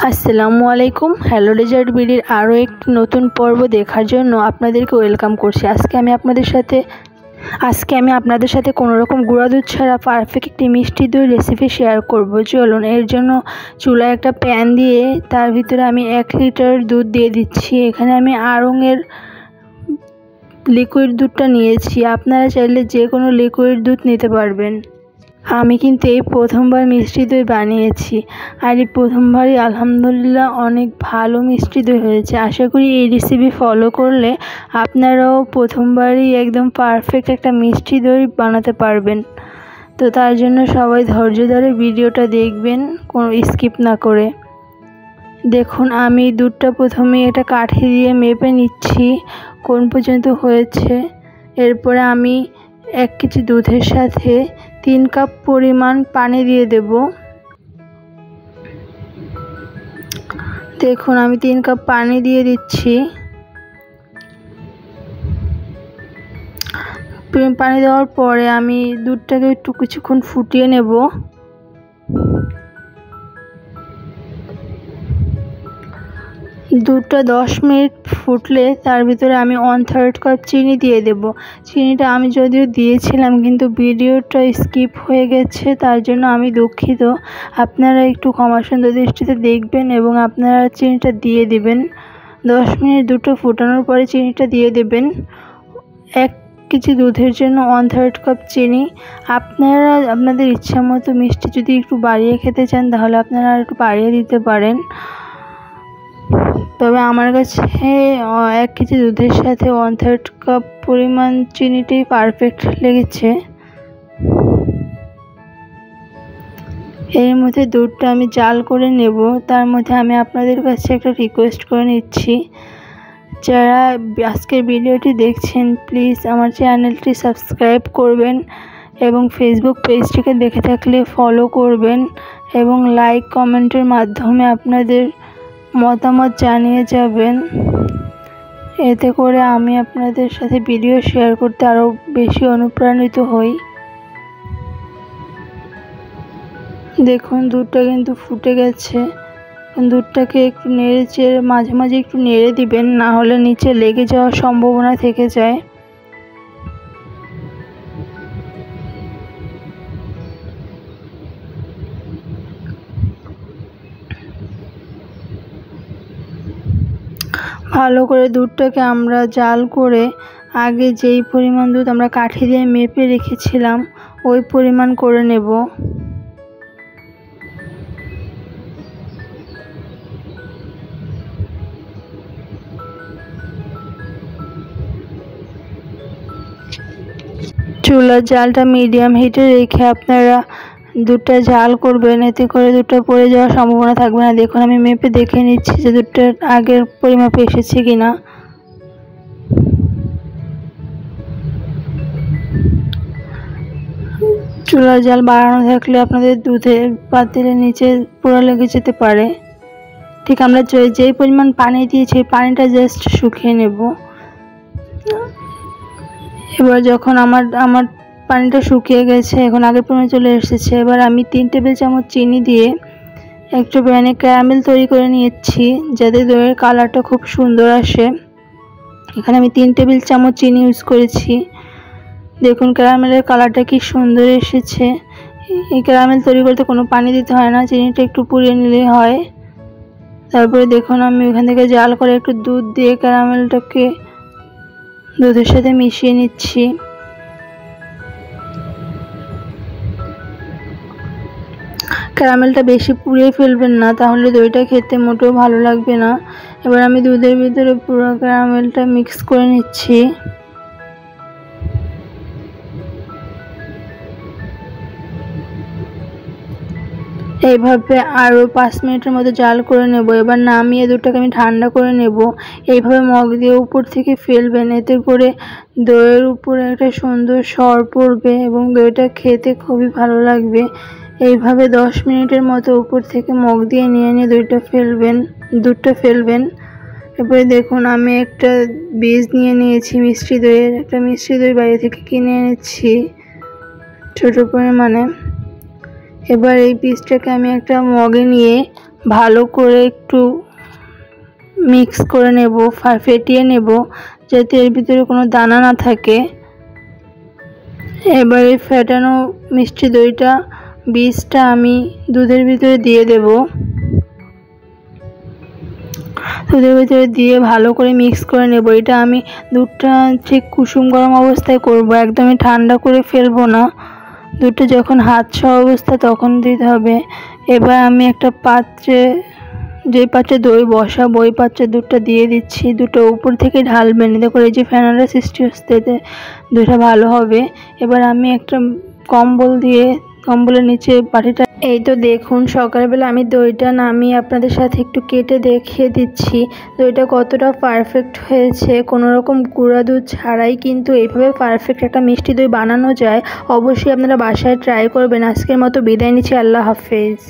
আসসালামু আলাইকুম। Hello dessert বিডির আরও একটি নতুন পর্ব দেখার জন্য আপনাদেরকে ওয়েলকাম করছি। আজকে আমি আপনাদের সাথে কোনো রকম গুঁড়া দুধ ছাড়া পারফেক্ট একটি মিষ্টি দই রেসিপি শেয়ার করব। চলুন, এর জন্য চুলায় একটা প্যান দিয়ে তার ভিতরে আমি 1 লিটার দুধ দিয়ে দিচ্ছি। এখানে আমি আড়ংয়ের লিকুইড দুধটা নিয়েছি, আপনারা চাইলে যে কোনো লিকুইড দুধ নিতে পারবেন। আমি কিন্তু এই প্রথমবার মিষ্টি দই বানিয়েছি, আর এই প্রথমবারই আলহামদুলিল্লাহ অনেক ভালো মিষ্টি দই হয়েছে। আশা করি এই রেসিপি ফলো করলে আপনারাও প্রথমবারই একদম পারফেক্ট একটা মিষ্টি দই বানাতে পারবেন। তো তার জন্য সবাই ধৈর্য ধরে ভিডিওটা দেখবেন, কোনো স্কিপ না করে। দেখুন, আমি দুধটা প্রথমে একটা কাঠি দিয়ে মেপে নিচ্ছি কোন পর্যন্ত হয়েছে। এরপরে আমি 1 কেজি দুধের সাথে 3 কাপ পরিমাণ পানি দিয়ে দেব। দেখুন, আমি 3 কাপ পানি দিয়ে দিচ্ছি। পানি দেওয়ার পরে আমি দুধটাকে একটু কিছুক্ষণ ফুটিয়ে নেব। দুধটা 10 মিনিট ফুটলে তার ভিতরে আমি 1/3 কাপ চিনি দিয়ে দেব। চিনিটা আমি যদিও দিয়েছিলাম, কিন্তু ভিডিওটা স্কিপ হয়ে গেছে, তার জন্য আমি দুঃখিত। আপনারা একটু ক্ষমাসুন্দর দৃষ্টিতে দেখবেন এবং আপনারা চিনিটা দিয়ে দিবেন। 10 মিনিট দুধটা ফুটানোর পরে চিনিটা দিয়ে দেবেন। 1 কেজি দুধের জন্য 1/3 কাপ চিনি। আপনারা আপনাদের ইচ্ছা মতো মিষ্টি যদি একটু বাড়িয়ে খেতে চান তাহলে আপনারা একটু বাড়িয়ে দিতে পারেন। তবে আমার কাছে 1 কেজি দুধের সাথে 1/3 কাপ পরিমাণ চিনিটাই পারফেক্ট লেগেছে। এর মধ্যে দুধটা আমি জাল করে নেব। তার মধ্যে আমি আপনাদের কাছে একটা রিকোয়েস্ট করে নিচ্ছি, যারা আজকের ভিডিওটি দেখছেন প্লিজ আমার চ্যানেলটি সাবস্ক্রাইব করবেন এবং ফেসবুক পেজটিকে দেখে থাকলে ফলো করবেন এবং লাইক কমেন্টের মাধ্যমে আপনাদের মতামত জানিয়ে যাবেন। এতে করে আমি আপনাদের সাথে ভিডিও শেয়ার করতে আরও বেশি অনুপ্রাণিত হই। দেখুন, দুধটা কিন্তু ফুটে গেছে। দুধটাকে একটু নেড়ে চেড়ে মাঝে মাঝে একটু নেড়ে দিবেন, না হলে নিচে লেগে যাওয়ার সম্ভাবনা থেকে যায়। ভালো করে দুধটাকে আমরা জাল করে আগে যেই পরিমাণ দুধ আমরা কাঠি দিয়ে মেপে রেখেছিলাম ওই পরিমাণ করে নেব। চুলার জালটা মিডিয়াম হিটে রেখে আপনারা দুধটা জাল করবেন, এতে করে দুধটা পড়ে যাওয়ার সম্ভাবনা থাকবে না। দেখুন, আমি মেপে দেখে নিচ্ছি যে দুধটা আগের পরিমাপে এসেছে কিনা। চুলার জাল বাড়ানো থাকলে আপনাদের দুধের পাতিলের নিচে পোড়া লেগে যেতে পারে। ঠিক আমরা যেই পরিমাণ পানি দিয়েছি পানিটা জাস্ট শুকিয়ে নেব। এবার যখন আমার পানিটা শুকিয়ে গেছে, এখন আগের পরিমাণে চলে এসেছে, এবার আমি 3 টেবিল চামচ চিনি দিয়ে একটু প্যানে ক্যারামেল তৈরি করে নিয়েছি, যাতে দইয়ের কালারটা খুব সুন্দর আসে। এখানে আমি 3 টেবিল চামচ চিনি ইউজ করেছি। দেখুন ক্যারামেলের কালারটা কি সুন্দর এসেছে। এই ক্যারামেল তৈরি করতে কোনো পানি দিতে হয় না, চিনিটা একটু পুড়িয়ে নিলেই হয়। তারপরে দেখুন, আমি ওখান থেকে জাল করে একটু দুধ দিয়ে ক্যারামেলটাকে দুধের সাথে মিশিয়ে নিচ্ছি। ক্যারামেলটা বেশি পুড়িয়ে ফেলবেন না, তাহলে দইটা খেতে মোটেও ভালো লাগবে না। এবার আমি দুধের ভিতরে পুরো ক্যারামেলটা মিক্স করে নিচ্ছি। এইভাবে আরও 5 মিনিটের মতো জাল করে নেব। এবার নামিয়ে দুধটাকে আমি ঠান্ডা করে নেব। এইভাবে মগ দিয়ে উপর থেকে ফেলবেন, এতে করে দইয়ের উপরে একটা সুন্দর সর পড়বে এবং দইটা খেতে খুবই ভালো লাগবে। এইভাবে 10 মিনিটের মতো উপর থেকে মগ দিয়ে নিয়ে দুধটা ফেলবেন। এরপরে দেখুন, আমি একটা বীজ নিয়ে নিয়েছি মিষ্টি দইয়ের। একটা মিষ্টি দই বাইরে থেকে কিনে এনেছি ছোটো পরিমাণে। এবার এই পিসটাকে আমি একটা মগে নিয়ে ভালো করে একটু মিক্স করে নেব, ফেটিয়ে নেব যাতে এর ভিতরে কোনো দানা না থাকে। এবারে ফেটানো মিষ্টি দইটা বীজটা আমি দুধের ভিতরে দিয়ে দেব। দুধের ভিতরে দিয়ে ভালো করে মিক্স করে নেব। এটা আমি দুধটা ঠিক কুসুম গরম অবস্থায় করব, একদমই ঠান্ডা করে ফেলবো না। দুধটা যখন হাত ছোঁয়া অবস্থা তখন দিতে হবে। এবার আমি একটা পাত্রে, যে পাত্রে দই বসাবো ওই পাত্রে দুধটা দিয়ে দিচ্ছি। দুধটা উপর থেকে ঢালবেন, এতে করে যে ফেনাটা সৃষ্টি হচ্ছে এতে দুধটা ভালো হবে। এবার আমি একটা কম্বল দিয়ে কম্বলের নিচে বাটিটা, এই তো দেখুন সকালবেলা আমি দইটা নামিয়ে আপনাদের সাথে একটু কেটে দেখিয়ে দিচ্ছি দইটা কতটা পারফেক্ট হয়েছে। কোনো রকম গুঁড়া দুধ ছাড়াই কিন্তু এইভাবে পারফেক্ট একটা মিষ্টি দই বানানো যায়। অবশ্যই আপনারা বাসায় ট্রাই করবেন। আজকের মতো বিদায় নিচ্ছি, আল্লাহ হাফেজ।